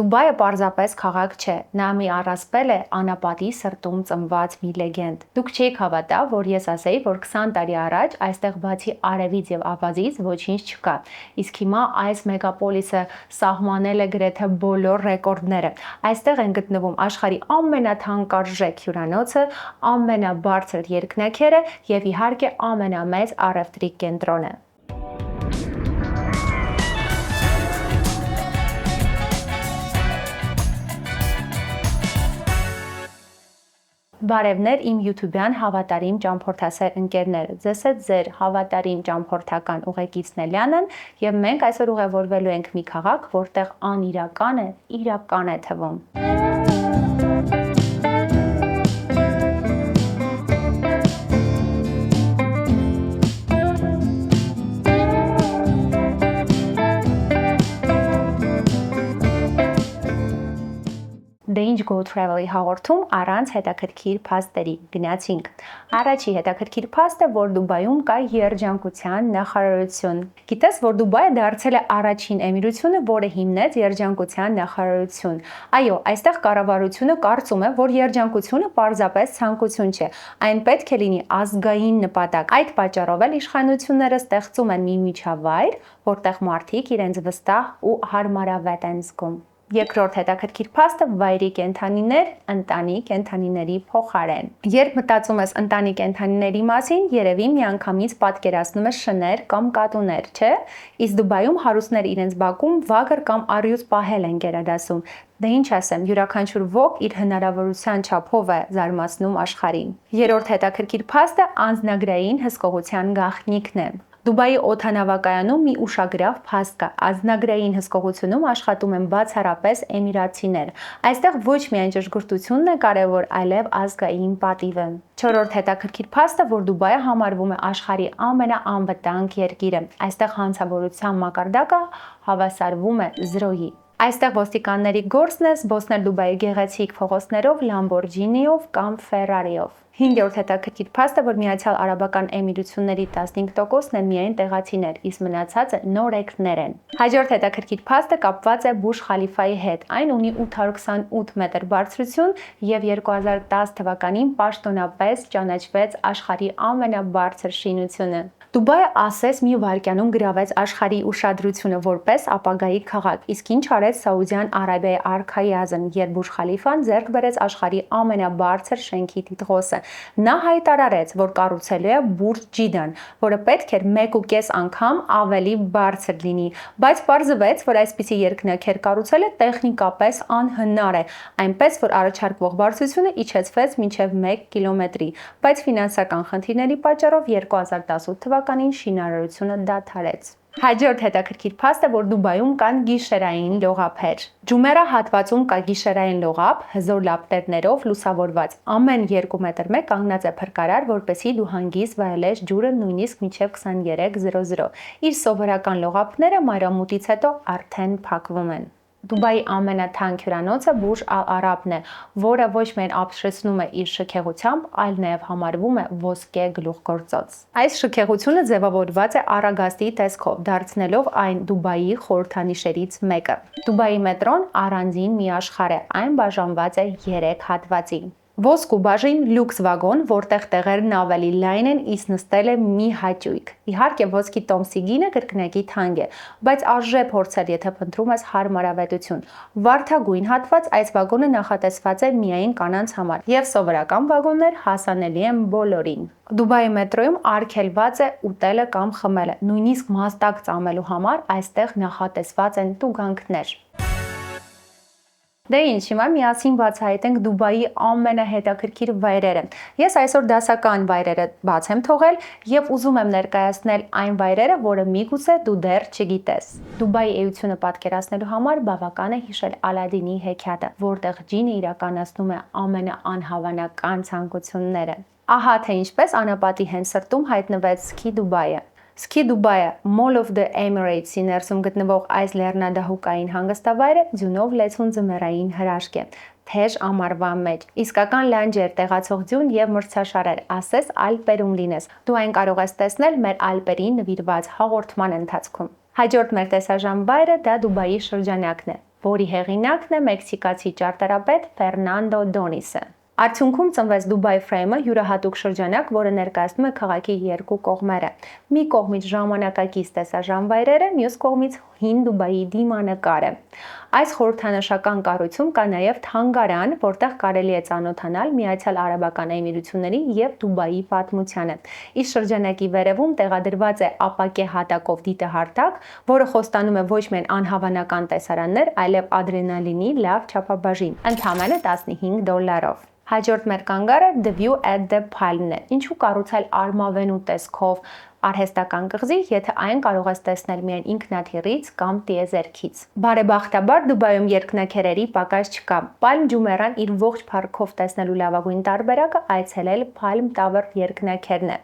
Դուբայը պարզապես քաղաք չէ, նա մի առասպել է անապատի սրտում ծնված մի լեգենդ։ Դուք չէիք հավատա, որ ես ասեի, որ 20 տարի առաջ այստեղ բացի արևից եւ ավազից ոչինչ չկա։ Իսկ հիմա այս մեգապոլիսը սահմանել է գրեթե բոլոր ռեկորդները։ Այստեղ են գտնվում աշխարհի ամենաթանկարժեք հյուրանոցը, ամենաբարձր երկնաքերը եւ իհարկե ամենամեծ առևտրի կենտրոնը։ Բարևներ իմ YouTube-յան հավատարիմ ճամփորդասեր ընկերներ։ Ձեզ հետ ձեր հավատարիմ ճամփորդական ուղեկիցն է Լիանան, եւ մենք այսօր ուղևորվելու ենք մի քաղաք, որտեղ անիրականը իրական է թվում։ Դե ինչ Go Travel-ի հաղորդում առանց հետաքրքիր փաստերի գնացինք։ Առաջի հետաքրքիր փաստը, որ Դուբայում կա երջանկության նախարարություն։ Գիտես, որ Դուբայը դարձել է առաջին էմիրությունը, որը հիմնեց երջանկության նախարարություն։ Այո, այստեղ կառավարությունը կարծում է, որ երջանկությունը պարզապես ցանկություն չէ, այն պետք է լինի ազգային նպատակ։ Այդ պատճառով էլ իշխանությունները ստեղծում են մի միջավայր, որտեղ մարդիկ իրենց վստահ ու հարմարավետ են զգում։ Երկրորդ հետաքրքիր փաստը վայրի կենդանիներ, ընտանի կենդանիների փոխարեն։ Երբ մտածում ես ընտանի կենդանիների մասին, երևի միանգամից պատկերացնում ես շներ կամ կատուներ, չէ՞։ Իսկ Դուբայում հարուստները իրենց բակում վագր կամ առյուծ պահել են գերադասում։ Դե ինչ ասեմ, յուրաքանչյուր ոք իր հնարավորության չափով է զարմացնում աշխարհին։ Երրորդ հետաքրքիր փաստը անձնագրային հսկողության գաղտնիքն է։ Դուբայի օդանավակայանում մի ուշագրավ փաստ կա։ Անձնագրային հսկողությունում աշխատում են բացառապես էմիրացիներ։ Այստեղ ոչ միայն ճշգրտությունն է կարևոր, այլև ազգային պատիվը։ Չորրորդ հետաքրքիր փաստը, որ Դուբայը համարվում է աշխարհի ամենաանվտանգ երկիրը։ Այստեղ հանցավորության մակարդակը հավասարվում է 0-ի։ Այստեղ ոստիկանների գործն է զբոսնել Դուբայի գեղեցիկ փողոցներով Լամբորջինիով կամ Ֆերարիով։ Հինգերորդ հետաքրքիր փաստը, որ Միացյալ Արաբական Էմիրությունների 15%-ն են միայն տեղացիներ, իսկ մնացածը նորեկներ են։ Հաջորդ հետաքրքիր փաստը կապված է Բուրջ Խալիֆայի հետ։ Այն ունի 828 մետր բարձրություն եւ 2010 թվականին պաշտոնապես ճանաչվեց աշխարհի ամենաբարձր շինությունը։ Դուբայը ասես մի վայրկյանում գրավեց աշխարհի ուշադրությունը որպես ապագայի քաղաք, իսկ ինչ արեց Սաուդյան Արաբիայի արքայազն, երբ Բուրջ Խալիֆան ձեռք բերեց աշխարհի ամենաբարձր շենքի տիտղոսը։ Նա հայտարարեց, որ կառուցելու է Բուրջ Ջիդան, որը պետք էր 1.5 անգամ ավելի բարձր լինի, բայց պարզվեց, որ այսպիսի երկնաքեր կառուցելը տեխնիկապես անհնար է, այնպես որ առաջարկվող բարձրությունը իջեցվեց մինչև 1 կիլոմետրի, բայց ֆինանսական խնդիրների պատճառով 2018 թվականին շինարարությունը դադարեց։ Հաջորդ հետաքրքիր փաստը, որ Դուբայում կան գիշերային լողափեր։ Ջումերա հատվածում կա գիշերային լողափ, հզոր լապտերներով լուսավորված։ Ամեն 2 մետր մեկ կանգնած է փրկարար, որպեսզի դու հանգիստ վայելես ջուրը նույնիսկ մինչև 23:00։ Իր սովորական լողափները մայրամուտից հետո արդեն փակվում են։ Դուբայի ամենաթանկ հյուրանոցը Բուրջ Ալ Արաբն է, որը ոչ միայն ապշեցնում է իր շքեղությամբ, այլ նաև համարվում է ոսկե գլուխգործոց։ Այս շքեղությունը ձևավորված է առագաստի տեսքով, դարձնելով այն Դուբայի խորհրդանիշերից մեկը։ Դուբայի մետրոն առանձին մի աշխարհ է, այն բաժանված է 3 հատվածի։ Ոսկու բաժին լյուքս վագոն, որտեղ տեղերն ավելի լայն են, իսկ նստել է մի հաճույք։ Իհարկե ոսկի տոմսի գինը կրկնակի թանկ է, բայց արժե փորձել, եթե փնտրում ես հարմարավետություն։ Վարդագույն հատված այս վագոնը նախատեսված է միայն կանանց համար, եւ սովորական վագոններ հասանելի են բոլորին։ Դուբայի մետրոյում արգելված է ուտելը կամ խմելը, նույնիսկ մաստակ ծամելու համար այստեղ նախատեսված են տուգանքներ։ Դե ինչ, հիմա միասին բացահայտենք Դուբայի ամենահետաքրքիր վայրերը։ Ես այսօր դասական վայրերը բաց եմ թողել եւ ուզում եմ ներկայացնել այն վայրերը, որը միգուցե դու դեռ չգիտես։ Դուբայի էությունը պատկերացնելու համար բավական է հիշել Ալադինի հեքիաթը, որտեղ ջինը իրականացնում է ամենաանհավանական ցանկությունները։ Ահա թե ինչպես անապատի հենց սրտում հայտնվեց Ski Dubai-ը։ Ski Dubai-ը Mall of the Emirates-ի ներսում գտնվող այս լեռնադահուկային հանգստավայրը ձյունով լեցուն ձմեռային հրաշք է, թեժ ամառվա մեջ, իսկական լանջեր, տեղացող ձյուն եւ մրցաշարեր, ասես Ալպերում լինես։ Դու այն կարող ես տեսնել մեր Ալպերին նվիրված հաղորդման ընթացքում։ Հաջորդ մեր տեսարժան վայրը դա Դուբայի շրջանակն է։ որի հեղինակն է մեքսիկացի ճարտարապետ Ֆերնանդո Դոնիսը։ Արդյունքում ծնվեց Dubai Frame-ը, յուրահատուկ շրջանակ, որը ներկայացնում է քաղաքի երկու կողմերը։ Մի կողմից ժամանակակից տեսարժան-վայրերը, մյուս կողմից հին Դուբայի դիմանկարը։ Այս խորհրդանշական կառույցում կա նաև թանգարան, որտեղ կարելի է ծանոթանալ Միացյալ Արաբական Էմիրությունների և Դուբայի պատմությանը։ Իսկ շրջանակի վերևում տեղադրված է ապակե հատակով դիտահարթակ, որը խոստանում է ոչ միայն անհավանական տեսարաններ, այլև ադրենալինի լավ չափաբաժին, ընդամենը $15։ Հաջորդ մեր կանգառը The View at the Palm-ն է, ինչու կառուցել արմավենու տեսքով արհեստական կղզի, եթե այն կարող ես տեսնել միայն ինքնաթիռից կամ տիեզերքից։ Բարեբախտաբար Դուբայում երկնաքերերի պակաս չկա։ Palm Jumeirah իր ողջ փառքով տեսնելու լավագույն տարբերակը այցելել Palm Tower երկնաքերն է։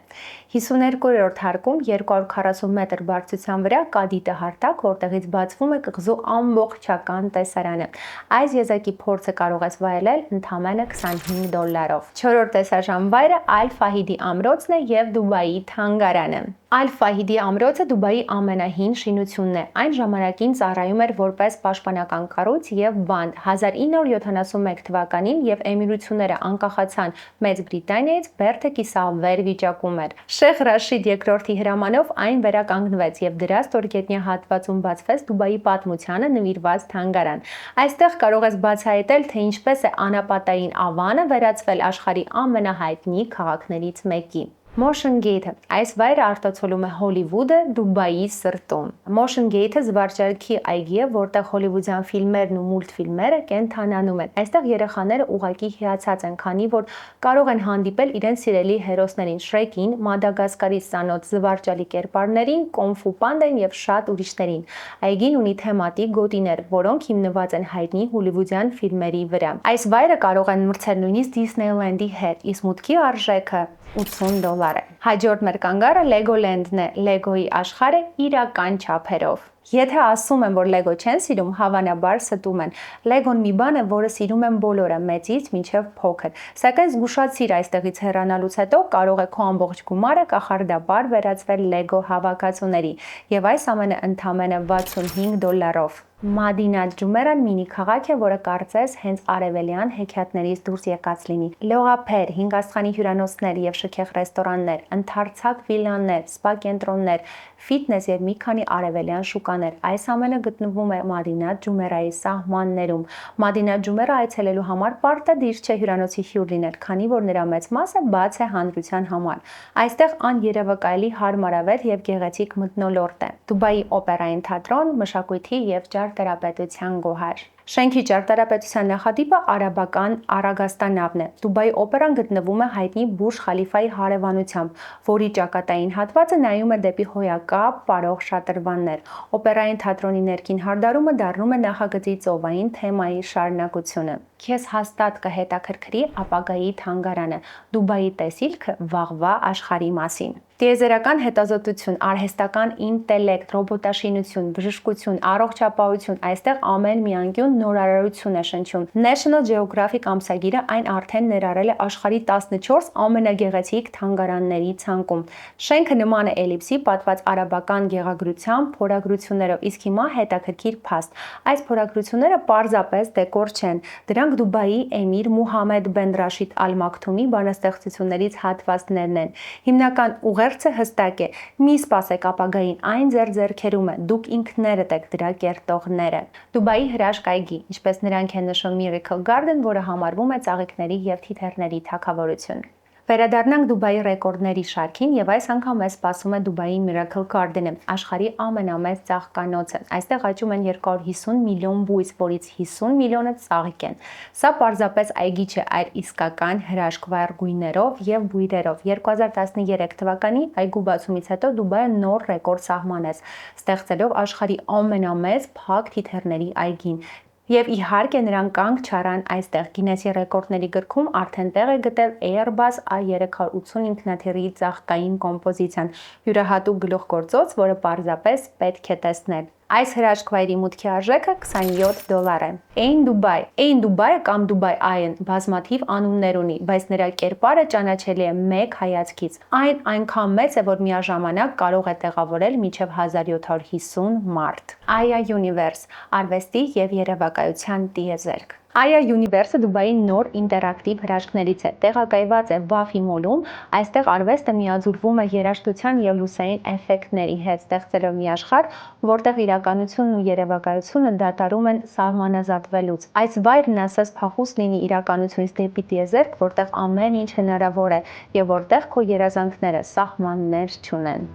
52-րդ հարկում 240 մետր բարձրության վրա կա դիտահարթակ, որտեղից բացվում է կղզու ամբողջական տեսարանը։ Այս եզակի փորձը կարող ես վայելել ընդամենը $25-ով։ Չորրորդ տեսարժան վայրը Al Fahidi ամրոցն է և Դուբայի թանգարանը։ Al Fahidi ամրոցը Դուբայի ամենահին շինությունն է։ Այն ժամանակին ծառայում էր որպես պաշտպանական կառույց և բանտ։ 1971 թվականին և Էմիրությունները անկախացան Մեծ Բրիտանիայից, բերդը կիսավեր վիճակում էր։ Շեխ Ռաշիդ II-ի հրամանով այն վերականգնվեց և դրա ստորգետնյա հատվածում բացվեց Դուբայի պատմությանը նվիրված թանգարան։ Այստեղ կարող ես բացահայտել, թե ինչպես է անապատային ավանը վերածվել աշխարհի ամենահայտնի քաղաքներից մեկի։ Motion Gate-ը այս վայրը արտացոլում է Հոլիվուդը Դուբայի սրտում։ Motion Gate-ը զվարճանքի այգի է, որտեղ հոլիվուդյան ֆիլմերն ու մուլտֆիլմերը կենթանանում են։ Այստեղ երեխաները ուղղակի հիացած են, քանի որ կարող են հանդիպել իրենց սիրելի հերոսներին՝ Շրեկին, Մադագասկարից ծանոթ զվարճալի կերպարներին, Կոնֆու Պանդային և շատ ուրիշներին։ Այգին ունի թեմատիկ գոտիներ, որոնք հիմնված են հայտնի հոլիվուդյան ֆիլմերի վրա։ Այս վայրը կարող են մրցել նույնիսկ Disneyland-ի հետ, իսկ մուտքի արժեքը $80 է։ Հաջորդ մեր կանգառը Legoland-ն է, Lego-ի աշխարհը իրական չափերով։ Եթե ասում են, որ Lego չեն սիրում, հավանաբար ստում են։ Lego-ն մի բան է, որը սիրում են բոլորը, մեծից մինչև փոքր։ Սակայն զգուշացիր, այստեղից հեռանալուց հետո կարող է քո ամբողջ գումարը կախարդաբար վերածվել Lego հավաքածուների, եւ այս ամենը ընդամենը $65-ով։ Madinat Jumeirah մինի քաղաք է, որը կարծես հենց արևելյան հեքիաթներից դուրս եկած լինի։ Լողափեր, 5 աստղանի հյուրանոցներ եւ շքեղ ռեստորաններ, ընդարձակ վիլլաներ, սպա կենտրոններ, ֆիթնես եւ մի քանի արևելյան շուկաներ։ Այս ամենը գտնվում է Madinat Jumeirah-ի սահմաններում։ Madinat Jumeirah այցելելու համար պարտադիր չէ հյուրանոցի հյուր լինել, քանի որ նրա մեծ մասը բաց է հանրության համար։ Այստեղ աներևակայելի հարմարավետ եւ գեղեցիկ մթնոլորտ է։ Դուբայի օպերային թատրոն, մշակույթի եւ ճարտարապետության գոհար։ Շենքի ճարտարապետության նախատիպը արաբական Արագաստանավն է։ Դուբայի օպերան գտնվում է հայտնի Բուրջ Խալիֆայի հարևանությամբ, որի ճակատային հատվածը նայում է դեպի հոյակապ պարող շատրվաններ։ Օպերային թատրոնի ներքին հարդարումը դառնում է նախագծի ծովային թեմայի շարունակությունը։ Քեզ հաստատ կհետաքրքրի ապագայի թանգարանը, Դուբայի տեսիլքը վաղվա աշխարհի մասին։ Տիեզերական հետազոտություն, արհեստական ինտելեկտ, ռոբոտաշինություն, բժշկություն, առողջապահություն, այստեղ ամեն մի անկյուն նորարարություն է շնչում։ National Geographic ամսագիրը այն արդեն ներառել է աշխարհի 14 ամենագեղեցիկ թանգարանների ցանկում։ Շենքը նման է էլիպսի, պատված արաբական գեղագրությամբ, փորագրություններով, իսկ հիմա հետաքրքիր փաստ։ Այս փորագրությունները պարզապես դեկոր չեն, դրանք Դուբայի էմիր Մուհամմեդ բեն Ռաշիդ Ալ Մաքթումի բանաստեղծություններից հատվածներն են։ Հիմնական ուղերձը հստակ է՝ մի սպասեք ապագային, այն ձեր ձեռքերում է, դուք ինքներդ եք դրա կերտողները։ Դուբայի հրաշք այգի, ինչպես նրանք են նշում Miracle Garden, որը համարվում է ծաղիկների և թիթեռների թագավորություն։ Վերադառնանք Դուբայի ռեկորդների շարքին եւ այս անգամ մեզ սպասում է Դուբայի Miracle Garden-ը, աշխարհի ամենամեծ ծաղկանոցը։ Այստեղ աճում են 250 միլիոն բույս, որից 50 միլիոնը ծաղիկ են։ Սա պարզապես այգի չէ, այլ իսկական հրաշք վայր գույներով եւ բույրերով։ 2013 թվականի այգու բացումից հետո Դուբայը նոր ռեկորդ սահմանեց, ստեղծելով աշխարհի ամենամեծ փակ թիթեռների այգին։ Եվ իհարկե նրանք կանգ չառան այստեղ։ Գինեսի ռեկորդների գրքում արդեն տեղ է գտել Airbus A380 ինքնաթիռի ծաղկային կոմպոզիցիան, յուրահատուկ գլուխգործոց, որը պարզապես պետք է տեսնել։ Այս հրաշքվայրի մուտքի արժեքը $27 է։ Ein Dubai կամ Dubai Ain բազմաթիվ անուններ ունի, բայց նրա կերպարը ճանաչելի է մեկ հայացքից։ Այն այնքան մեծ է, որ միաժամանակ կարող է տեղավորել մինչև 1750 մարդ։ Aya Universe արվեստի եւ երևակայության տիեզերք։ Aya Universe-ը Դուբայի նոր ինտերակտիվ հրաշքներից է։ Տեղակայված է Wafi Mall-ում, այստեղ արվեստը միաձուլվում է երաժշտության եւ լուսային էֆեկտների հետ, ստեղծելով մի աշխարհ, որտեղ իրականությունն ու երևակայությունը դատարում են սահմանազատվելուց։ Այս վայրն ասես փախուստ լինի իրականությունից դեպի տիեզերք, որտեղ ամեն ինչ հնարավոր է եւ որտեղ քո երազանքները սահմաններ չունեն։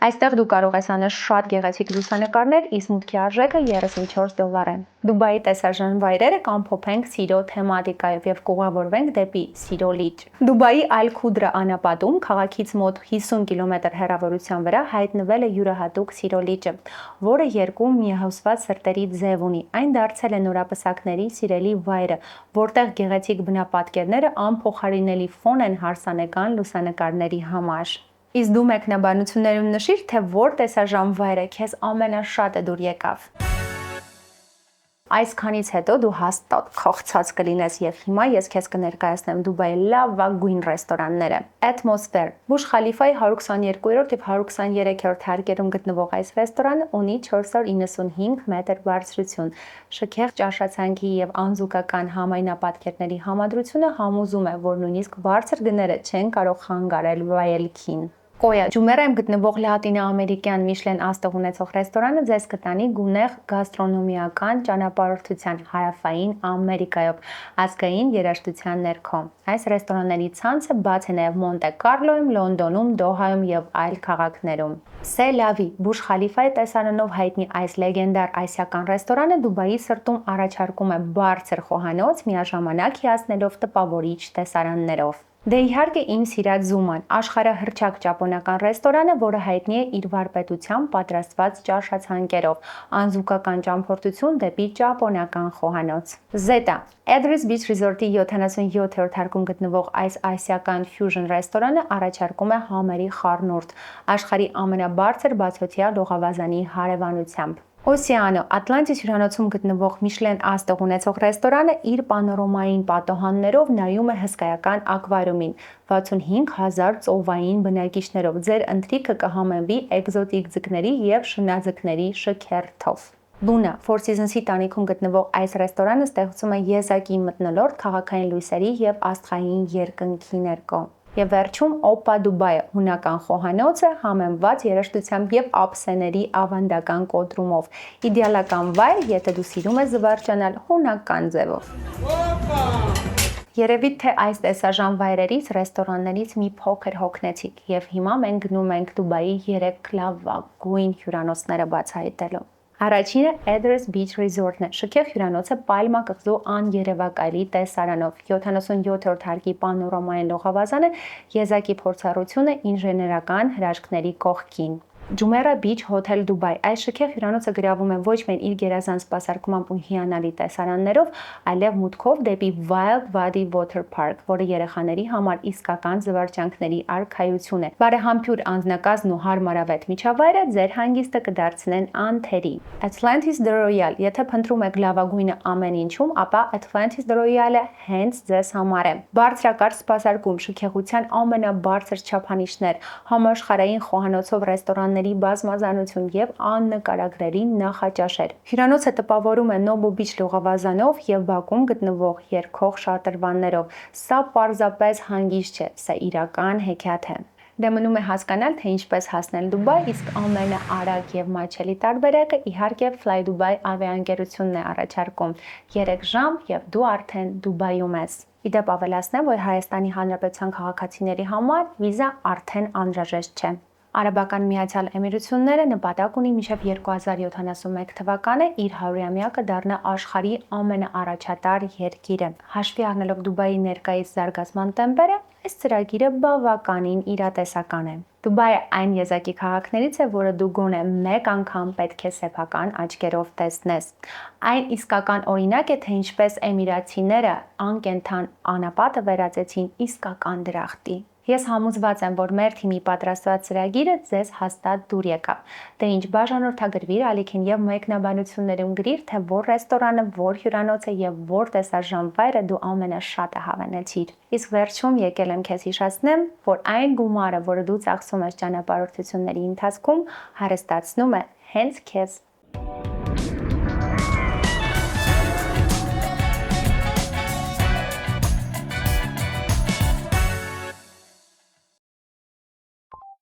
Այստեղ դու կարող ես անել շատ գեղեցիկ լուսանկարներ, իսկ մուտքի արժեքը $34 է։ Դուբայի տեսարժան վայրերը կամփոփենք սիրո թեմատիկայով եւ կուղևորվենք դեպի Սիրո լիճ։ Դուբայի Al-Khudra անապատում քաղաքից մոտ 50 կիլոմետր հեռավորության վրա հայտնվել է յուրահատուկ Սիրո լիճը, որը երկու միահյուսված սրտերի ձև ունի։ Այն դարձել է նորապսակների սիրելի վայրը, որտեղ գեղեցիկ բնապատկերները անփոխարինելի ֆոն են հարսանեկան լուսանկարների համար։ Իսկ դու մեկնաբանություններում նշիր, թե որ տեսարժան վայրը քեզ ամենաշատը դուր եկավ։ Այսքանից հետո դու հաստատ քաղցած կլինես եւ հիմա ես քեզ կներկայացնեմ Դուբայի լավագույն ռեստորանները։ Atmosphere Բուրջ Խալիֆայի 122-րդ եւ 123-րդ հարկերում գտնվող այս ռեստորանը ունի 495 մետր բարձրություն։ Շքեղ ճաշացանկի եւ անզուգական համայնապատկերների համադրությունը համոզում է, որ նույնիսկ բարձր գները չեն կարող խանգարել վայելքին։ Կոյա Ջումերայում գտնվող լատինոամերիկյան Միշլեն աստղ ունեցող ռեստորանը ձեզ կտանի գունեղ գաստրոնոմիական ճանապարհորդության Հարավային Ամերիկայով ազգային երաժշտության ներքո։ Այս ռեստորանների ցանցը բաց է նաև Մոնտե Կարլոյում, Լոնդոնում, Դոհայում եւ այլ քաղաքներում։ C'est la vie Բուրջ Խալիֆայի տեսարանով հայտնի այս լեգենդար ասիական ռեստորանը Դուբայի սրտում առաջարկում է բարձր խոհանոց, միաժամանակ հիացնելով տպավորիչ տեսարաններով։ Դե իհարկե իմ սիրած Զուման, աշխարհահռչակ ճապոնական ռեստորանը, որը հայտնի է իր վարպետությամբ պատրաստված ճաշացանկերով, անզուգական ճամփորդություն դեպի ճապոնական խոհանոց։ Zeta Edris Beach Resort-ի 77-րդ հարկում գտնվող այս ասիական ֆյուժն ռեստորանը առաջարկում է համերի խառնուրդ, աշխարհի ամենաբարձր բացօթյա լողավազանի հարևանությամբ։ Oceano Atlantis հյուրանոցում գտնվող Միշլեն աստղ ունեցող ռեստորանը իր պանորամային պատոհաններով նայում է հսկայական ակվարիումին 65,000 ծովային բնակիչներով։ Ձեր ընթրիքը կհամեմվի էկզոտիկ ձկների եւ շնաձկների շքերթով։ Luna Four Seasons-ի տանիքում գտնվող այս ռեստորանը ստեղծում է եզակի մթնոլորտ քաղաքային լույսերի եւ աստղային երկնքի ներքո։ Եվ վերջում Oppa Dubai հունական խոհանոցը համեմված երաժշտությամբ եւ ափսեների ավանդական կոտրումով։ Իդեալական վայր, եթե դու սիրում ես զվարճանալ հունական ձևով։ Երևի թե այս տեսարժան վայրերից, ռեստորաններից մի փոքր հոգնեցիք եւ հիմա մենք գնում ենք Դուբայի 3 լավագույն հյուրանոցները բացահայտելու։ Առաջինը Edris Beach Resort-ն է։ Շքեղ հյուրանոցը Պալմա կղզու աներևակայելի տեսարանով 77-րդ հարկի պանորամային լողավազանը եզակի փորձառություն է ինժեներական հրաշքների կողքին։ Jumeirah Beach Hotel Dubai այս շքեղ հյուրանոցը գրավում է ոչ միայն իր գերազանց սպասարկումամբ ու հիանալի տեսարաններով, այլև մուտքով դեպի Wild Wadi Water Park, որը երեխաների համար իսկական զվարճանքների արքայություն է։ Բարեհամբույր անձնակազմն ու հարմարավետ միջավայրը ձեր հանգիստը կդարձնեն անթերի։ Atlantis The Royal եթե փնտրում եք լավագույնը ամեն ինչում, ապա Atlantis The Royal-ը հենց ձեզ համար է։ Բարձրակարգ սպասարկում, շքեղության ամենաբարձր չափանիշներ, համաշխարհային խոհանոցով ռեստորանների բազմազանություն եւ աննկարագրելի նախաճաշեր։ Հյուրանոցը տպավորում է Nobu Beach լողավազանով եւ Բաքում գտնվող երկխող շատրվաններով։ Սա պարզապես հանգիստ չէ, սա իրական հեքիաթ է։ Դե մնում է հասկանալ, թե ինչպես հասնել Դուբայ, իսկ ամենաարագ եւ մատչելի տարբերակը իհարկե Fly Dubai ավիաընկերությունն է առաջարկում 3 ժամ եւ դու արդեն Դուբայում ես։ Իդեպ ավելացնեմ, որ Հայաստանի Հանրապետության քաղաքացիների համար վիզա արդեն անհրաժեշտ չէ։ Արաբական Միացյալ Էմիրությունները նպատակ ունի մինչև 2071 թվականը իր 100-ամյակը դառնա աշխարհի ամենաառաջատար երկիրը։ Հաշվի առնելով Դուբայի ներկայիս զարգացման տեմպերը, այս ծրագիրը բավականին իրատեսական է։ Դուբայը այն եզակի քաղաքներից է, որը դու գոնե մեկ անգամ պետք է սեփական աչքերով տեսնես։ Այն իսկական օրինակ է, թե ինչպես էմիրացիները անկենդան անապատը վերածեցին իսկական դրախտի։ Ես համոզված եմ, որ մեր թիմի պատրաստված ծրագիրը ձեզ հաստատ դուր եկավ։ Դե ինչ, բաժանորդագրվիր ալիքին եւ մեկնաբանություններում գրիր, թե որ ռեստորանը, որ հյուրանոցը եւ որ տեսարժան-վայրը դու ամենաշատը հավանեցիր։ Իսկ վերջում եկել եմ քեզ հիշեցնեմ, որ այն գումարը, որը դու ծախսում ես ճանապարհորդությունների ընթացքում, հարստացնում է հենց քեզ։